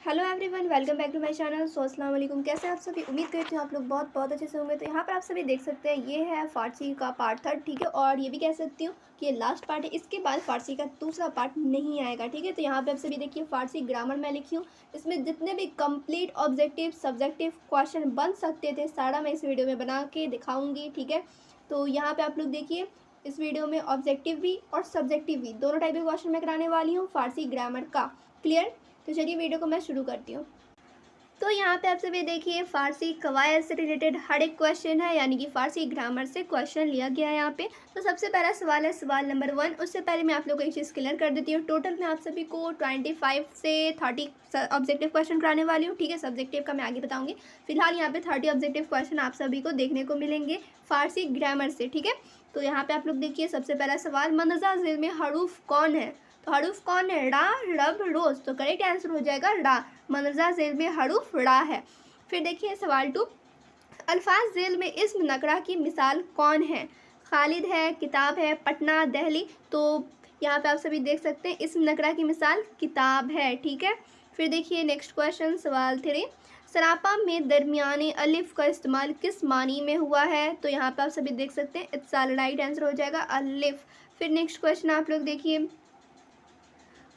Hello everyone, welcome back to my channel. So अस्सलाम वालेकुम। कैसे हैं आप सभी? उम्मीद करती हूँ आप लोग बहुत बहुत अच्छे से होंगे। तो यहाँ पर आप सभी देख सकते हैं ये है फ़ारसी का पार्ट 3, ठीक है। और ये भी कह सकती हूँ कि ये लास्ट पार्ट है, इसके बाद फ़ारसी का दूसरा पार्ट नहीं आएगा, ठीक है। तो यहाँ पे आप सभी देखिए फ़ारसी ग्रामर मैं लिखी हूँ। इसमें जितने भी कंप्लीट ऑब्जेक्टिव सब्जेक्टिव क्वेश्चन बन सकते थे सारा मैं इस वीडियो में बना के दिखाऊँगी, ठीक है। तो यहाँ पर आप लोग देखिए इस वीडियो में ऑब्जेक्टिव भी और सब्जेक्टिव भी दोनों टाइप के क्वेश्चन मैं कराने वाली हूँ फ़ारसी ग्रामर का। क्लियर? तो चलिए वीडियो को मैं शुरू करती हूँ। तो यहाँ पे आप सभी देखिए फ़ारसी कवायद से रिलेटेड हर एक क्वेश्चन है, यानी कि फ़ारसी ग्रामर से क्वेश्चन लिया गया है यहाँ पे। तो सबसे पहला सवाल है सवाल नंबर 1। उससे पहले मैं आप लोगों को एक चीज़ क्लियर कर देती हूँ। टोटल मैं आप सभी को 25 से 30 ऑब्जेक्टिव क्वेश्चन कराने वाली हूँ, ठीक है। सब्जेक्टिव का मैं आगे बताऊँगी। फिलहाल यहाँ पे 30 ऑब्जेक्टिव क्वेश्चन आप सभी को देखने को मिलेंगे फ़ारसी ग्रामर से, ठीक है। तो यहाँ पे आप लोग देखिए सबसे पहला सवाल, मंदज़ा ज़िल में हरूफ कौन है? तो हरूफ कौन है? रा, रब, रोज। तो करेक्ट आंसर हो जाएगा रा। मंदरजा ज़ेल में हरूफ रा है। फिर देखिए सवाल 2, अल्फाज ज़ेल में इस्म नकरा की मिसाल कौन है? खालिद है, किताब है, पटना, दहली। तो यहाँ पे आप सभी देख सकते हैं इस्म नकरा की मिसाल किताब है, ठीक है। फिर देखिए नेक्स्ट क्वेश्चन सवाल 3, सरापा में दरमियाने अलिफ का इस्तेमाल किस मानी में हुआ है? तो यहाँ पे आप सभी देख सकते हैं इत्साल, राइट आंसर हो जाएगा अलिफ। फिर नेक्स्ट क्वेश्चन आप लोग देखिए,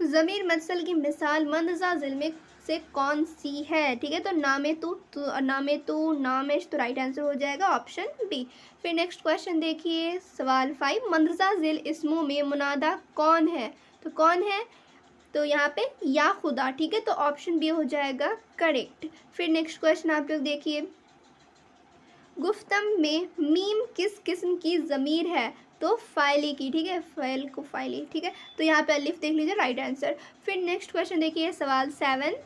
ज़मीर मसल की मिसाल मंदज़ा ज़िल में से कौन सी है? ठीक है। तो नामे तू नामेश, तो राइट आंसर हो जाएगा ऑप्शन बी। फिर नेक्स्ट क्वेश्चन देखिए सवाल 5, मंदज़ा ज़िल इसमों में मुनादा कौन है? तो कौन है? तो यहाँ पे या खुदा, ठीक है। तो ऑप्शन बी हो जाएगा करेक्ट। फिर नेक्स्ट क्वेश्चन आप लोग देखिए, गुफ्तम में मीम किस किस्म की ज़मीर है? तो फ़ाइली की, ठीक है। फ़ाइल को फ़ाइली, ठीक है। तो यहाँ पे अलिफ देख लीजिए, राइट आंसर। फिर नेक्स्ट क्वेश्चन देखिए सवाल 7।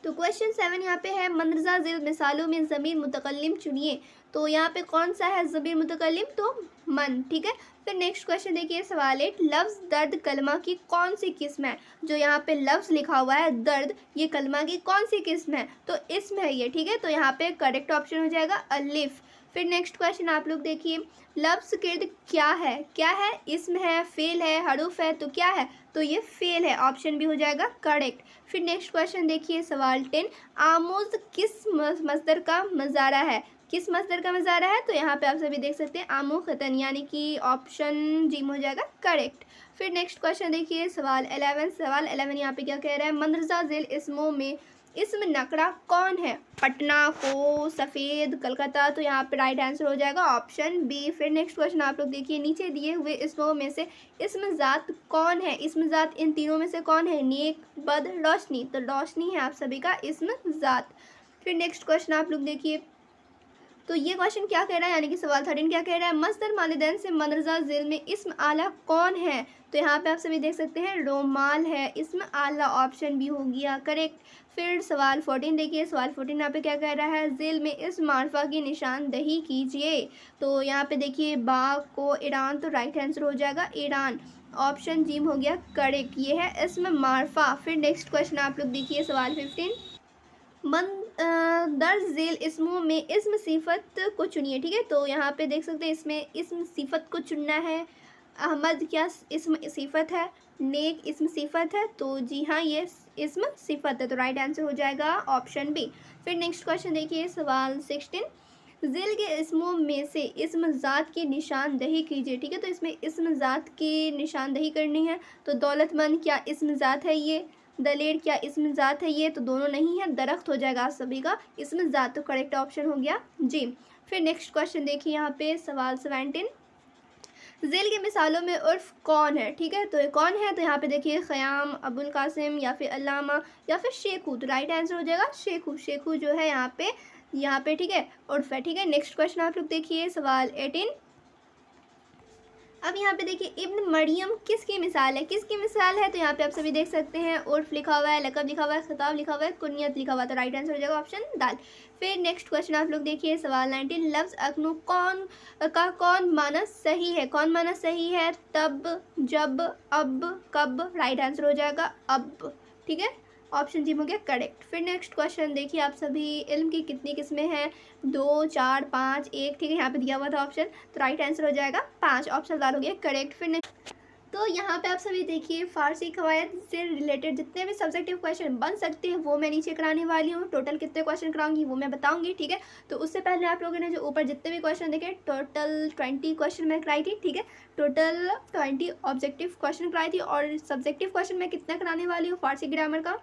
तो क्वेश्चन 7 यहाँ पे है, मंदरजा ज़िल मिसालों में ज़मीर मुतकल्लिम चुनिए। तो यहाँ पे कौन सा है ज़मीर मुतकल्लिम? तो मन, ठीक है। फिर नेक्स्ट क्वेश्चन देखिए सवाल 8, लफ्ज़ दर्द कलमा की कौन सी किस्म है? जो यहाँ पे लफ्ज़ लिखा हुआ है दर्द, ये कलमा की कौन सी किस्म है? तो इसम है ये, ठीक है। तो यहाँ पे करेक्ट ऑप्शन हो जाएगा अलिफ। फिर नेक्स्ट क्वेश्चन आप लोग देखिए, लफ्ज़ किर्द क्या है? क्या है? इसम है, फेल है, हरूफ है, तो क्या है? तो ये फेल है, ऑप्शन भी हो जाएगा करेक्ट। फिर नेक्स्ट क्वेश्चन देखिए सवाल 10, आमोज किस मस्दर का मज़ारा है? किस मस्दर का मज़ारा है? तो यहाँ पे आप सभी देख सकते हैं आमोखतन, यानी कि ऑप्शन जी में हो जाएगा करेक्ट। फिर नेक्स्ट क्वेश्चन देखिए सवाल 11। सवाल 11 यहाँ पे क्या कह रहा है, मंदरजा ज़िल इसमों में इसम नकरा कौन है? पटना, को, सफ़ेद, कलकत्ता। तो यहाँ पे राइट आंसर हो जाएगा ऑप्शन बी। फिर नेक्स्ट क्वेश्चन आप लोग देखिए, नीचे दिए हुए इसमों में से इसम ज़ात कौन है? इसम ज़ात इन तीनों में से कौन है? नेक, बद, रोशनी। तो रोशनी है आप सभी का इसम ज़ात। फिर नेक्स्ट क्वेश्चन आप लोग देखिए, तो ये क्वेश्चन क्या कह रहा है, यानी कि सवाल 13 क्या कह रहा है, मस्दर मालिदैन से मंदरजा ज़िल में इस्म आला कौन है? तो यहाँ पे आप सभी देख सकते हैं रोमाल है, इस्म आला, ऑप्शन भी हो गया करेक्ट। फिर सवाल 14 देखिए, सवाल 14 यहाँ पे क्या कह रहा है, ज़िल में इस मारफा की निशानदही कीजिए। तो यहाँ पे देखिए बा को ईरान, तो राइट आंसर हो जाएगा ईरान, ऑप्शन जी हो गया करेक्ट। ये है इस्म मारफा। फिर नेक्स्ट क्वेश्चन आप लोग देखिए सवाल 15, दर्ज झेल इसमों में इस्म सिफत को चुनिए, ठीक है। तो यहाँ पे देख सकते हैं इसमें इस्म सिफत को चुनना है। अहमद क्या इस्म सिफत है? नेक इस्म सिफत है? तो जी हाँ, ये इस्म सिफत है, तो राइट आंसर हो जाएगा ऑप्शन बी। फिर नेक्स्ट क्वेश्चन देखिए सवाल 16, ज़िल के इस्मों में से इस्म ज़ात की निशानदही कीजिए, ठीक है। तो इसमें इस्म ज़ात की निशानदही करनी है। तो दौलतमंद क्या इस्म ज़ात है? ये दलेर क्या इस्म ज़ात है? ये तो दोनों नहीं है, दरख्त हो जाएगा आप सभी का इस्म ज़ात, तो करेक्ट ऑप्शन हो गया जी। फिर नेक्स्ट क्वेश्चन देखिए यहाँ पे सवाल 17, ज़ेल की मिसालों में उर्फ कौन है? ठीक है। तो ये कौन है? तो यहाँ पे देखिए ख़याम, अबुल कासिम, या फिर अल्लामा, या फिर शेखू। तो राइट आंसर हो जाएगा शेखू। शेखू जो है यहाँ पे ठीक है उर्फ है, ठीक है। नेक्स्ट क्वेश्चन आप लोग देखिए सवाल 18, अब यहाँ पे देखिए इब्न मरियम किसकी मिसाल है? किसकी मिसाल है? तो यहाँ पे आप सभी देख सकते हैं उर्फ लिखा हुआ है, लकब लिखा हुआ है, खिताब लिखा हुआ है, कुनियत लिखा हुआ है, तो राइट आंसर हो जाएगा ऑप्शन दाल। फिर नेक्स्ट क्वेश्चन आप लोग देखिए सवाल 19, लफ्ज़ अकनु कौन माना सही है? कौन माना सही है? तब, जब, अब, कब। राइट आंसर हो जाएगा अब, ठीक है। ऑप्शन जी हो गया करेक्ट। फिर नेक्स्ट क्वेश्चन देखिए, आप सभी इल्म की कितनी किस्में हैं? 2, 4, 5, 1, ठीक है। यहाँ पे दिया हुआ था ऑप्शन, तो राइट आंसर हो जाएगा 5, ऑप्शन दाल हो गया करेक्ट। फिर तो यहाँ पे आप सभी देखिए फ़ारसी कवायद से रिलेटेड जितने भी सब्जेक्टिव क्वेश्चन बन सकते हैं वो मैं नीचे कराने वाली हूँ। टोटल कितने क्वेश्चन कराऊंगी वो मैं बताऊंगी, ठीक है। तो उससे पहले आप लोगों ने जो ऊपर जितने भी क्वेश्चन देखे, टोटल 20 क्वेश्चन मैं कराई थी, ठीक है। टोटल 20 ऑब्जेक्टिव क्वेश्चन कराई थी और सब्जेक्टिव क्वेश्चन मैं कितना कराने वाली हूँ फ़ारसी ग्रामर का,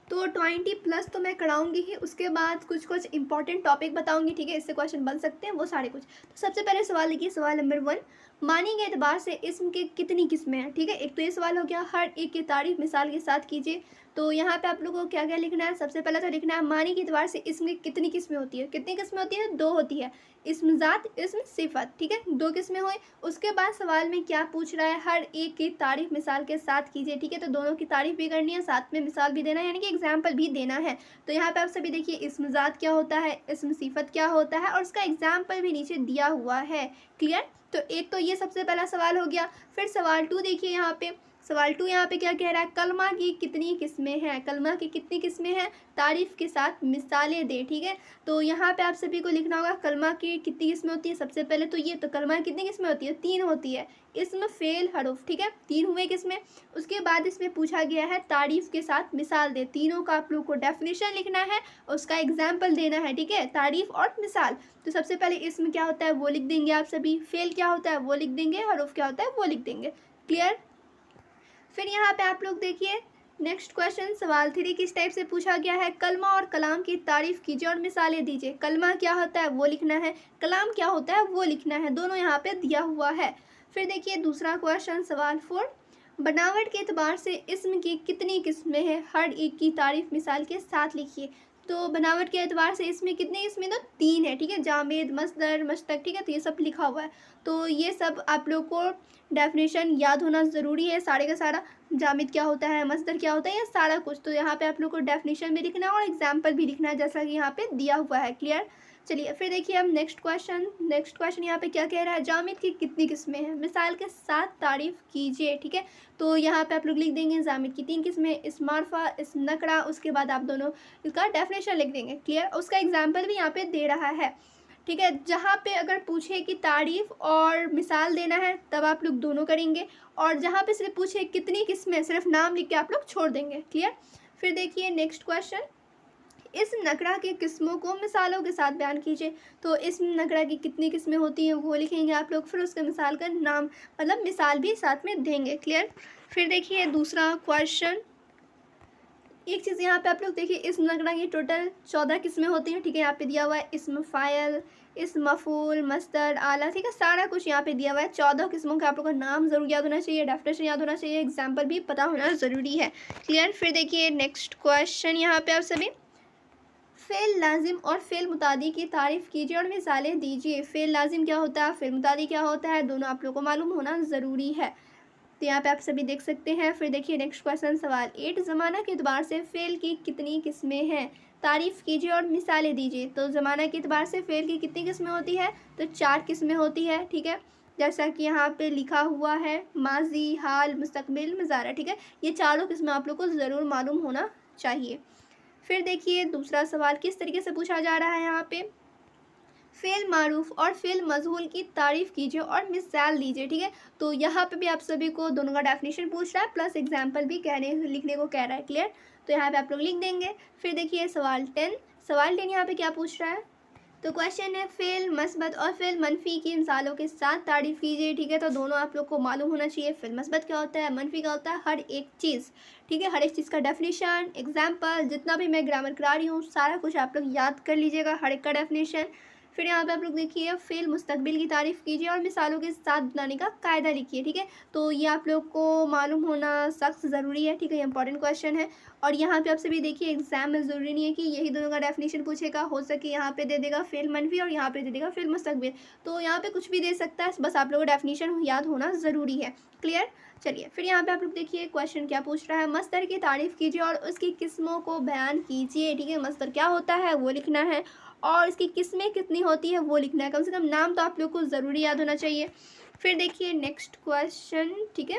तो 20 प्लस तो मैं कराऊंगी ही। उसके बाद कुछ कुछ इंपॉर्टेंट टॉपिक बताऊंगी, ठीक है, इससे क्वेश्चन बन सकते हैं वो सारे कुछ। तो सबसे पहले सवाल देखिए, सवाल नंबर 1, मानी के एतबार से इस्म के कितनी किस्में हैं, ठीक है। एक तो ये सवाल हो गया, हर एक की तारीफ मिसाल के साथ कीजिए। तो यहाँ पे आप लोगों को क्या क्या लिखना है, सबसे पहले तो लिखना है मानी के एतबार से इस्म की कितनी किस्में होती है। कितनी किस्में होती है, 2 होती है, इस्म ज़ात, इस्म सिफत, ठीक है, 2 किस्में हुई। उसके बाद सवाल में क्या पूछ रहा है, हर एक की तारीफ मिसाल के साथ कीजिए, ठीक है। तो दोनों की तारीफ भी करनी है, साथ में मिसाल भी देना है, यानी कि एग्जाम्पल भी देना है। तो यहाँ पे आप सभी देखिए इस्म ज़ात क्या होता है, इस्म सिफत क्या होता है, और उसका एग्जाम्पल भी नीचे दिया हुआ है। क्लियर। तो एक तो ये सबसे पहला सवाल हो गया। फिर सवाल 2 देखिए, यहाँ पे सवाल 2 यहाँ पे क्या कह रहा है, कलमा की कितनी किस्में हैं, कलमा की कितनी किस्में हैं, तारीफ के साथ मिसालें दे, ठीक है। तो यहाँ पे आप सभी को लिखना होगा कलमा की कितनी किस्में होती है। सबसे पहले तो ये, तो कलमा की कितनी किस्में होती है, 3 होती है, इसमें फेल हरूफ, ठीक है, 3 हुए किस्में। उसके बाद इसमें पूछा गया है तारीफ के साथ मिसाल दे, तीनों का आप लोग को डेफिनेशन लिखना है, उसका एग्जाम्पल देना है, ठीक है, तारीफ और मिसाल। तो सबसे पहले इसमें क्या होता है वो लिख देंगे आप सभी, फेल क्या होता है वो लिख देंगे, हरूफ क्या होता है वो लिख देंगे। क्लियर। फिर यहाँ पे आप लोग देखिए नेक्स्ट क्वेश्चन, सवाल 3 किस टाइप से पूछा गया है, कलमा और कलाम की तारीफ कीजिए और मिसालें दीजिए। कलमा क्या होता है वो लिखना है, कलाम क्या होता है वो लिखना है, दोनों यहाँ पे दिया हुआ है। फिर देखिए दूसरा क्वेश्चन, सवाल 4, बनावट के एतबार से इस्म की कितनी किस्में हैं, हर एक की तारीफ मिसाल के साथ लिखिए। तो बनावट के एतबार से इसमें कितने किस्में, तो 3 है, ठीक है, जामेद, मस्दर, मश्तक, ठीक है। तो ये सब लिखा हुआ है, तो ये सब आप लोग को डेफिनेशन याद होना ज़रूरी है, सारे का सारा, जामिद क्या होता है, मस्दर क्या होता है, ये सारा कुछ। तो यहाँ पे आप लोग को डेफिनेशन भी लिखना है और एग्जाम्पल भी लिखना है, जैसा कि यहाँ पे दिया हुआ है। क्लियर। चलिए फिर देखिए अब नेक्स्ट क्वेश्चन यहाँ पे क्या कह रहा है, जामिद की कितनी किस्में हैं, मिसाल के साथ तारीफ कीजिए, ठीक है। तो यहाँ पे आप लोग लिख देंगे जामिद की 3 किस्में, इस्म मारफा, इस्म नकरा, उसके बाद आप दोनों इसका डेफिनेशन लिख देंगे। क्लियर। उसका एग्जाम्पल भी यहाँ पे दे रहा है, ठीक है। जहाँ पे अगर पूछे कि तारीफ और मिसाल देना है तब आप लोग दोनों करेंगे, और जहाँ पे सिर्फ पूछे कितनी किस्में, सिर्फ नाम लिख के आप लोग छोड़ देंगे। क्लियर। फिर देखिए नेक्स्ट क्वेश्चन, इस नकरा की किस्मों को मिसालों के साथ बयान कीजिए। तो इस नकरा की कितनी किस्में होती हैं वो लिखेंगे आप लोग, फिर उसके मिसाल का नाम मतलब मिसाल भी साथ में देंगे। क्लियर। फिर देखिए दूसरा क्वेश्चन, एक चीज़ यहाँ पे आप लोग देखिए, इस नगरा की टोटल 14 किस्में होती हैं, ठीक है। यहाँ पे दिया हुआ है इसम फ़ाइल, इसम मफ़ूल, मस्दर, आला, ठीक है, सारा कुछ यहाँ पे दिया हुआ है। 14 किस्मों का आप लोगों का नाम ज़रूर याद होना चाहिए, डेफिनेशन याद होना चाहिए, एग्जाम्पल भी पता होना ज़रूरी है। क्लियर। फिर देखिए नेक्स्ट क्वेश्चन यहाँ पे आप सभी, फ़ेल लाजिम और फ़ेल मुतादी की तारीफ़ कीजिए और मिसालें दीजिए। फ़ेल लाजिम क्या होता है, फ़ेल मुतादी क्या होता है, दोनों आप लोगों को मालूम होना ज़रूरी है। तो यहाँ पे आप सभी देख सकते हैं। फिर देखिए नेक्स्ट क्वेश्चन, सवाल 8, ज़माना के एतबार से फ़ेल की कितनी किस्में हैं, तारीफ़ कीजिए और मिसालें दीजिए। तो ज़माना के एतबार से फ़ेल की कितनी किस्में होती है, तो 4 किस्में होती है, ठीक है। जैसा कि यहाँ पे लिखा हुआ है, माजी, हाल, मुस्तकबिल, मज़ारा, ठीक है। ये चारों किस्में आप लोग को ज़रूर मालूम होना चाहिए। फिर देखिए दूसरा सवाल किस तरीके से पूछा जा रहा है, यहाँ पे फ़ेल मारूफ और फ़ेल मजहूल की तारीफ़ कीजिए और मिसाल दीजिए, ठीक है। तो यहाँ पे भी आप सभी को दोनों का डेफिनेशन पूछ रहा है, प्लस एग्जाम्पल भी लिखने को कह रहा है। क्लियर। तो यहाँ पे आप लोग लिख देंगे। फिर देखिए सवाल 10 यहाँ पे क्या पूछ रहा है, तो क्वेश्चन है फ़ेल मस्बत और फ़ेल मनफ़ी की मिसालों के साथ तारीफ़ कीजिए, ठीक है। तो दोनों आप लोग को मालूम होना चाहिए, फ़ेल मस्बत क्या होता है, मनफ़ी क्या होता है, हर एक चीज़, ठीक है। हर एक चीज़ का डेफिनेशन, एग्जाम्पल, जितना भी मैं ग्रामर करा रही हूँ सारा कुछ आप लोग याद कर लीजिएगा, हर एक का डेफिनेशन। फिर यहाँ पे आप लोग देखिए, फ़ेल मुस्तकबिल की तारीफ़ कीजिए और मिसालों के साथ बनाने का कायदा लिखिए, ठीक है। तो ये आप लोग को मालूम होना सख्त ज़रूरी है, ठीक है, ये इंपॉर्टेंट क्वेश्चन है। और यहाँ पे आप सभी देखिए एग्जाम में ज़रूरी नहीं है कि यही दोनों का डेफिनेशन पूछेगा, हो सके यहाँ पे दे देगा फ़ेल मनफी और यहाँ पे दे देगा फ़ेल मुस्तकबिल, तो यहाँ पे कुछ भी दे सकता है, बस आप लोगों को डेफिनेशन याद होना ज़रूरी है। क्लियर। चलिए फिर यहाँ पे आप लोग देखिए क्वेश्चन क्या पूछ रहा है, मस्दर की तारीफ़ कीजिए और उसकी किस्मों को बयान कीजिए, ठीक है। मस्दर क्या होता है वो लिखना है और इसकी किस्में कितनी होती है वो लिखना है, कम से कम नाम तो आप लोग को ज़रूरी याद होना चाहिए। फिर देखिए नेक्स्ट क्वेश्चन, ठीक है।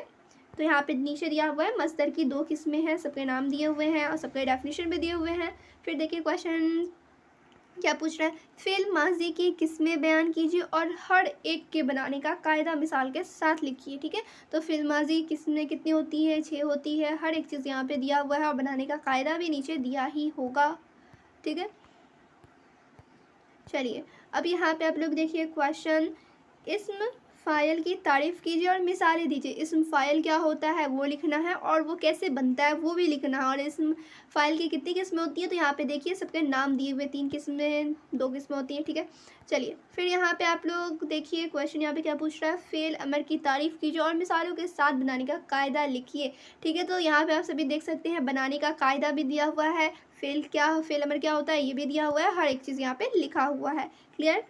तो यहाँ पे नीचे दिया हुआ है मस्दर की 2 किस्में हैं, सबके नाम दिए हुए हैं और सबके डेफिनेशन भी दिए हुए हैं। फिर देखिए क्वेश्चन क्या पूछ रहा है, फ़िल माज़ी की किस्में बयान कीजिए और हर एक के बनाने का कायदा मिसाल के साथ लिखिए। ठीक है, तो फ़िल माज़ी किस्में कितनी होती है, 6 होती है। हर एक चीज़ यहाँ पे दिया हुआ है और बनाने का कायदा भी नीचे दिया ही होगा। ठीक है, चलिए अब यहाँ पे आप लोग देखिए क्वेश्चन, इस्म फ़ाइल की तारीफ़ कीजिए और मिसालें दीजिए। इस्म फ़ाइल क्या होता है वो लिखना है और वो कैसे बनता है वो भी लिखना है। और इस्म फ़ाइल की कितनी किस्में होती हैं, तो यहाँ पे देखिए सबके नाम दिए हुए, 3 किस्में, 2 किस्में होती हैं। ठीक है, चलिए फिर यहाँ पे आप लोग देखिए क्वेश्चन यहाँ पे क्या पूछ रहा है, फ़ेल अमर की तारीफ़ कीजिए और मिसालों के साथ बनाने का कायदा लिखिए। ठीक है, तो यहाँ पे आप सभी देख सकते हैं बनाने का कायदा भी दिया हुआ है, फ़ेल अमर क्या होता है ये भी दिया हुआ है, हर एक चीज़ यहाँ पे लिखा हुआ है। क्लियर।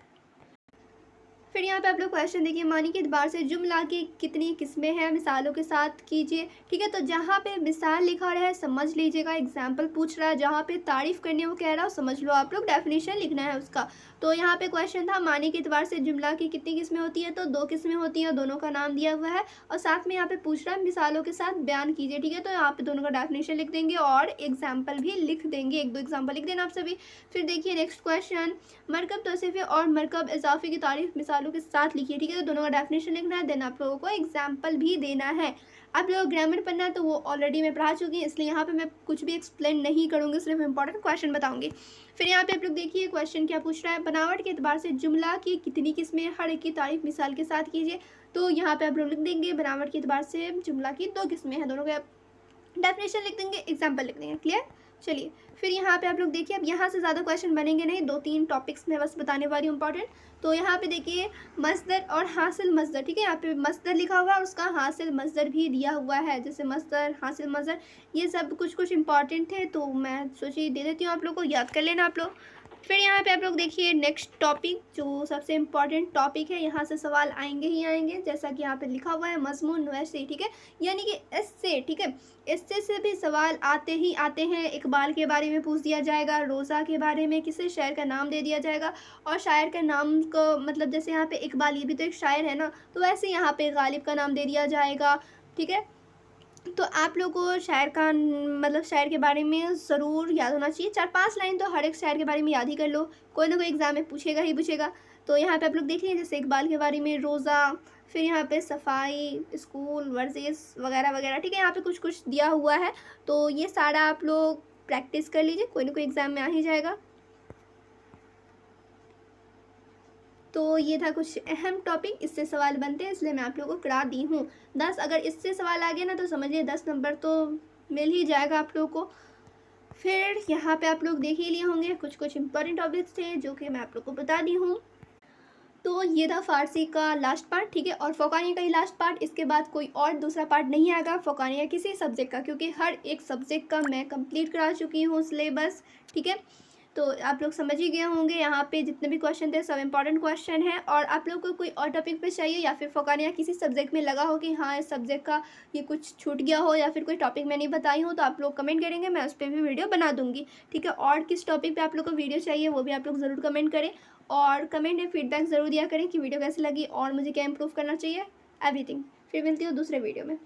फिर यहाँ पे आप लोग क्वेश्चन देखिए, मानी के एतबार से जुमला की कितनी किस्में हैं, मिसालों के साथ कीजिए। ठीक है, तो जहाँ पे मिसाल लिखा रहा है समझ लीजिएगा, एग्जाम्पल पूछ रहा है, जहाँ पे तारीफ़ करनी है वो कह रहा है समझ लो आप लोग, डेफिनेशन लिखना है उसका। तो यहाँ पे क्वेश्चन था मानी के एतबार से जुमला की कितनी किस्में होती है, तो 2 किस्में होती हैं, दोनों का नाम दिया हुआ है और साथ में यहाँ पे पूछ रहा है मिसालों के साथ बयान कीजिए। ठीक है, तो यहाँ पे दोनों का डेफिनेशन लिख देंगे और एग्जाम्पल भी लिख देंगे, 1-2 एग्जाम्पल लिख देना आप सभी। फिर देखिए नेक्स्ट क्वेश्चन, मरकब तौसीफ़ी और मरकब इजाफ़ी की तारीफ़ मिसालों के साथ लिखिए। ठीक है, तो दोनों का डेफिनेशन लिखना है, देन आप लोगों को एग्जाम्पल भी देना है। आप लोग ग्रामर पढ़ना है तो वो ऑलरेडी मैं पढ़ा चुकी हूँ, इसलिए यहाँ पे मैं कुछ भी एक्सप्लेन नहीं करूँगी, सिर्फ इंपॉर्टेंट क्वेश्चन बताऊँगी। फिर यहाँ पे आप लोग देखिए क्वेश्चन क्या पूछ रहा है, बनावट के एतबार से जुमला की कितनी किस्में, हर एक की तारीफ़ मिसाल के साथ कीजिए। तो यहाँ पे आप लोग लिख देंगे बनावट के एतबार से जुमला की 2 किस्में हैं, दोनों के डेफिनेशन लिख देंगे, एग्जाम्पल लिख देंगे। क्लियर। चलिए फिर यहाँ पे आप लोग देखिए, अब यहाँ से ज़्यादा क्वेश्चन बनेंगे नहीं, 2-3 टॉपिक्स में बस बताने वाली हूँ इंपॉर्टेंट। तो यहाँ पे देखिए मस्दर और हासिल मस्दर। ठीक है, यहाँ पे मस्दर लिखा हुआ है और उसका हासिल मस्दर भी दिया हुआ है, जैसे मस्दर, हासिल मस्दर, ये सब कुछ इंपॉर्टेंट थे तो मैं सोची दे देती हूँ, आप लोग को याद कर लेना आप लोग। फिर यहाँ पे आप लोग देखिए नेक्स्ट टॉपिक, जो सबसे इम्पॉर्टेंट टॉपिक है, यहाँ से सवाल आएंगे ही आएंगे, जैसा कि यहाँ पे लिखा हुआ है मजमून वैसे। ठीक है, यानी कि इससे, ठीक है, इससे से भी सवाल आते ही आते हैं। इकबाल के बारे में पूछ दिया जाएगा, रोज़ा के बारे में, किसी शायर का नाम दे दिया जाएगा और शायर का नाम को मतलब जैसे यहाँ पे इकबाल ये भी तो एक शायर है ना, तो वैसे यहाँ पे गालिब का नाम दे दिया जाएगा। ठीक है, तो आप लोगों को शायर का मतलब शायर के बारे में ज़रूर याद होना चाहिए, 4-5 लाइन तो हर एक शायर के बारे में याद ही कर लो, कोई ना कोई एग्ज़ाम में पूछेगा ही पूछेगा। तो यहाँ पे आप लोग देख लीजिए, जैसे इकबाल के बारे में रोज़ा, फिर यहाँ पे सफाई, स्कूल, वर्जिश वगैरह वगैरह। ठीक है, यहाँ पे कुछ दिया हुआ है, तो ये सारा आप लोग प्रैक्टिस कर लीजिए, कोई ना कोई एग्ज़ाम में आ ही जाएगा। तो ये था कुछ अहम टॉपिक, इससे सवाल बनते हैं, इसलिए मैं आप लोगों को करा दी हूँ 10। अगर इससे सवाल आ गया ना तो समझिए 10 नंबर तो मिल ही जाएगा आप लोगों को। फिर यहाँ पे आप लोग देख ही लिए होंगे, कुछ इंपॉर्टेंट टॉपिक्स थे जो कि मैं आप लोग को बता दी हूँ। तो ये था फ़ारसी का लास्ट पार्ट। ठीक है, और फ़ौकानिया का ही लास्ट पार्ट, इसके बाद कोई और दूसरा पार्ट नहीं आएगा फ़ौकानिया किसी सब्जेक्ट का, क्योंकि हर एक सब्जेक्ट का मैं कंप्लीट करा चुकी हूँ सिलेबस। ठीक है, तो आप लोग समझ ही गए होंगे, यहाँ पे जितने भी क्वेश्चन थे सब इंपॉर्टेंट क्वेश्चन हैं। और आप लोग को कोई और टॉपिक पे चाहिए या फिर फ़ौकानिया किसी सब्जेक्ट में लगा हो कि हाँ इस सब्जेक्ट का ये कुछ छूट गया हो या फिर कोई टॉपिक मैं नहीं बताई हूँ, तो आप लोग कमेंट करेंगे, मैं उस पर भी वीडियो बना दूँगी। ठीक है, और किस टॉपिक पर आप लोग को वीडियो चाहिए वो भी आप लोग ज़रूर कमेंट करें और कमेंट में फीडबैक ज़रूर दिया करें कि वीडियो कैसी लगी और मुझे क्या इंप्रूव करना चाहिए, एवरीथिंग। फिर मिलती हूँ दूसरे वीडियो में।